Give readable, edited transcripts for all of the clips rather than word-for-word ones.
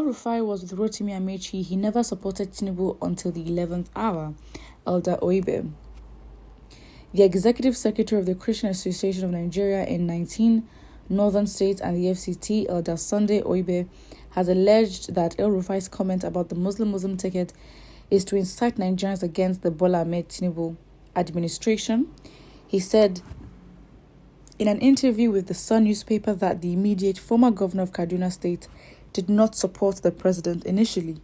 El-Rufai was with Rotimi Ameachi, he never supported Tinubu until the 11th hour. Elder Oibe. The Executive Secretary of the Christian Association of Nigeria in 19 northern states and the FCT, Elder Sunday Oibe, has alleged that El-Rufai's comment about the Muslim ticket is to incite Nigerians against the Bola Ahmed Tinubu administration. He said in an interview with the Sun newspaper that the immediate former governor of Kaduna State did not support the president initially.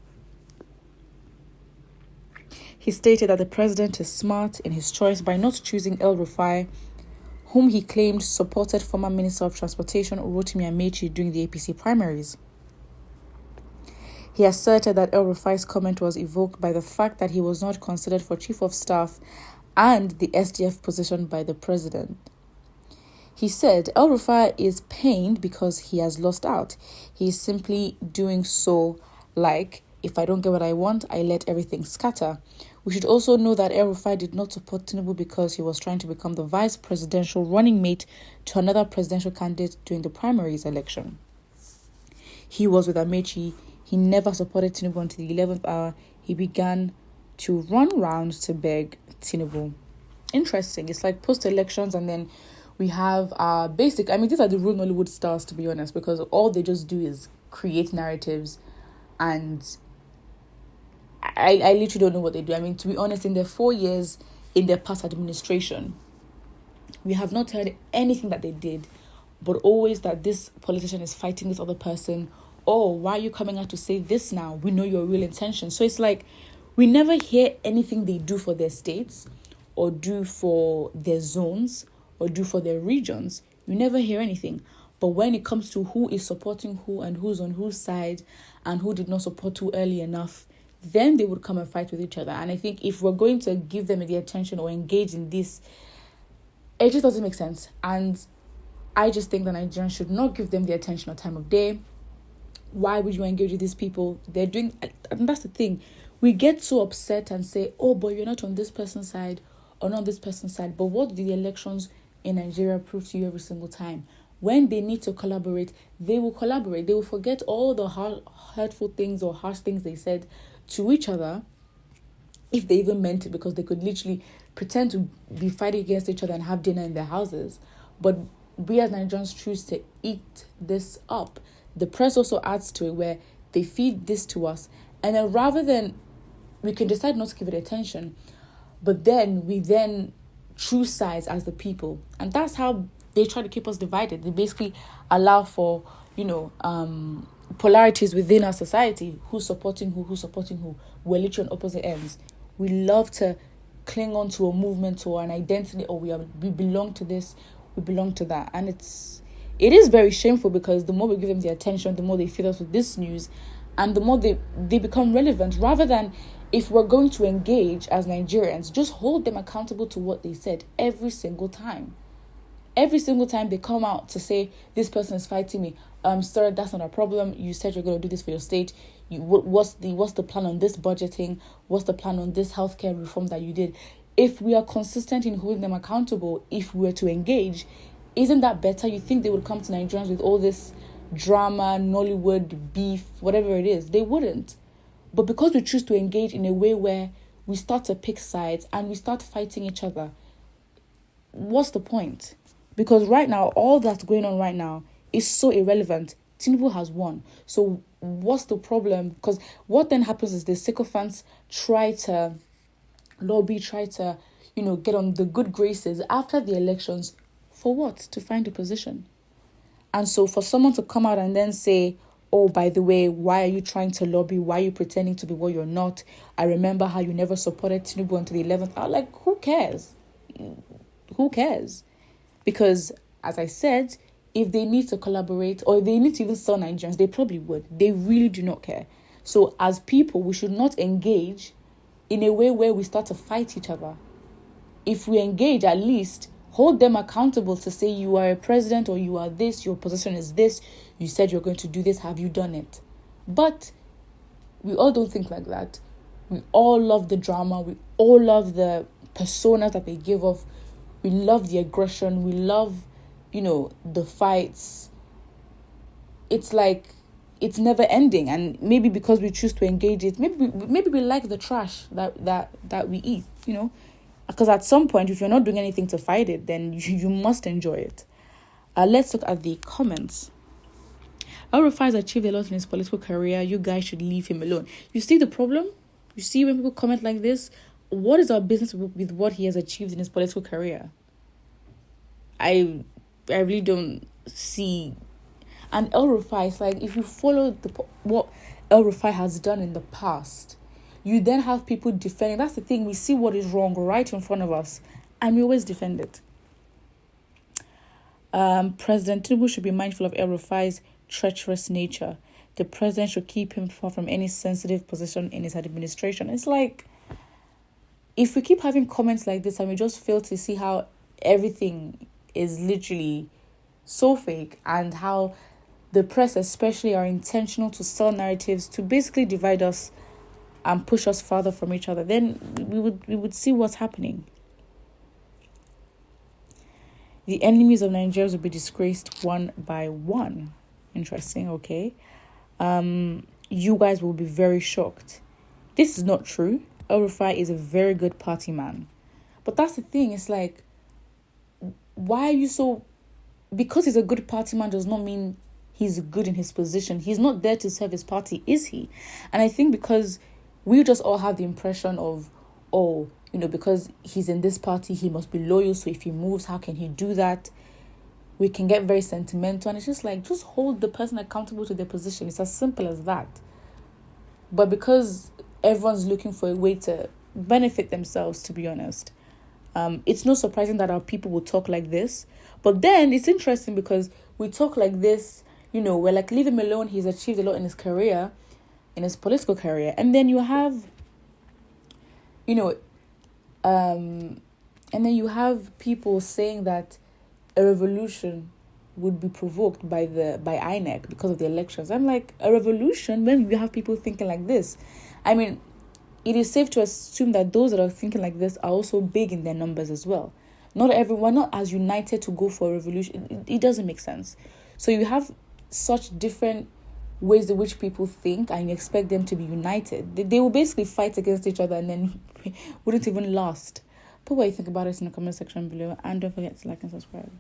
He stated that the president is smart in his choice by not choosing El-Rufai, whom he claimed supported former Minister of Transportation Rotimi Amechi during the APC primaries. He asserted that El-Rufai's comment was evoked by the fact that he was not considered for Chief of Staff and the SDF position by the president. He said El-Rufai is pained because he has lost out. He is simply doing so like, if I don't get what I want, I let everything scatter. We should also know that El-Rufai did not support Tinubu because he was trying to become the vice presidential running mate to another presidential candidate during the primaries election. He was with Amechi. He never supported Tinubu until the 11th hour. He began to run round to beg Tinubu. Interesting. It's like post-elections and then we have these are the real Nollywood stars, to be honest, because all they just do is create narratives, and I literally don't know what they do. I mean, to be honest, in their 4 years in their past administration, we have not heard anything that they did, but always that this politician is fighting this other person. Oh, why are you coming out to say this now? We know your real intention. So it's like we never hear anything they do for their states or do for their zones or do for their regions. You never hear anything. But when it comes to who is supporting who and who's on whose side and who did not support who early enough, then they would come and fight with each other. And I think if we're going to give them the attention or engage in this, it just doesn't make sense. And I just think that Nigerians should not give them the attention or time of day. Why would you engage with these people? They're doing, and that's the thing. We get so upset and say, oh, but you're not on this person's side or not on this person's side. But what do the elections in Nigeria prove to you every single time? When they need to collaborate, they will collaborate. They will forget all the hurtful things or harsh things they said to each other, if they even meant it, because they could literally pretend to be fighting against each other and have dinner in their houses. But we as Nigerians choose to eat this up. The press also adds to it, where they feed this to us. And then rather than, we can decide not to give it attention, but then we then choose sides as the people. And that's how they try to keep us divided. They basically allow for, polarities within our society. Who's supporting who? We're literally on opposite ends. We love to cling on to a movement or an identity, or we belong to this, we belong to that. And it is very shameful, because the more we give them the attention, the more they feed us with this news, and the more they become relevant. Rather than, if we're going to engage as Nigerians, just hold them accountable to what they said every single time. Every single time they come out to say, this person is fighting me. Sir, that's not a problem. You said you're going to do this for your state. What's the plan on this budgeting? What's the plan on this healthcare reform that you did? If we are consistent in holding them accountable, if we were to engage, isn't that better? You think they would come to Nigerians with all this drama, Nollywood, beef, whatever it is? They wouldn't. But because we choose to engage in a way where we start to pick sides and we start fighting each other, what's the point? Because right now, all that's going on right now is so irrelevant. Tinubu has won. So what's the problem? Because what then happens is the sycophants try to lobby, get on the good graces after the elections. For what? To find a position. And so for someone to come out and then say, oh, by the way, why are you trying to lobby? Why are you pretending to be what you're not? I remember how you never supported Tinubu until the 11th hour. Like, who cares? Who cares? Because, as I said, if they need to collaborate or if they need to even sell Nigerians, they probably would. They really do not care. So as people, we should not engage in a way where we start to fight each other. If we engage, at least hold them accountable to say, you are a president or you are this, your position is this, you said you're going to do this, have you done it? But we all don't think like that. We all love the drama. We all love the personas that they give off. We love the aggression. We love, the fights. It's like it's never ending. And maybe because we choose to engage it, maybe we like the trash that we eat, you know. Because at some point, if you're not doing anything to fight it, then you must enjoy it. Let's look at the comments. Elrufai has achieved a lot in his political career. You guys should leave him alone. You see the problem? You see when people comment like this? What is our business with what he has achieved in his political career? I really don't see. And Elrufai is like, if you follow what Elrufai has done in the past, you then have people defending. That's the thing. We see what is wrong right in front of us, and we always defend it. President Tinubu should be mindful of Elrufai's treacherous nature. The president should keep him far from any sensitive position in his administration. It's like, if we keep having comments like this and we just fail to see how everything is literally so fake, and how the press especially are intentional to sell narratives to basically divide us and push us farther from each other, then we would see what's happening. The enemies of Nigerians will be disgraced one by one. Interesting, okay. You guys will be very shocked. This is not true. Elrufai is a very good party man. But that's the thing. It's like, why are you so... Because he's a good party man does not mean he's good in his position. He's not there to serve his party, is he? And I think because we just all have the impression of, oh, you know, because he's in this party, he must be loyal. So if he moves, how can he do that? We can get very sentimental. And it's just like, just hold the person accountable to their position. It's as simple as that. But because everyone's looking for a way to benefit themselves, to be honest, it's not surprising that our people will talk like this. But then it's interesting because we talk like this, you know, we're like, leave him alone. He's achieved a lot in his career, in his political career. And then you have, you know, and then you have people saying that a revolution would be provoked by INEC because of the elections. I'm like, a revolution when you have people thinking like this? I mean, it is safe to assume that those that are thinking like this are also big in their numbers as well. Not everyone, not as united to go for a revolution. It doesn't make sense. So you have such different ways in which people think, and you expect them to be united. They will basically fight against each other and then wouldn't even last. Put what you think about it in the comment section below, and don't forget to like and subscribe.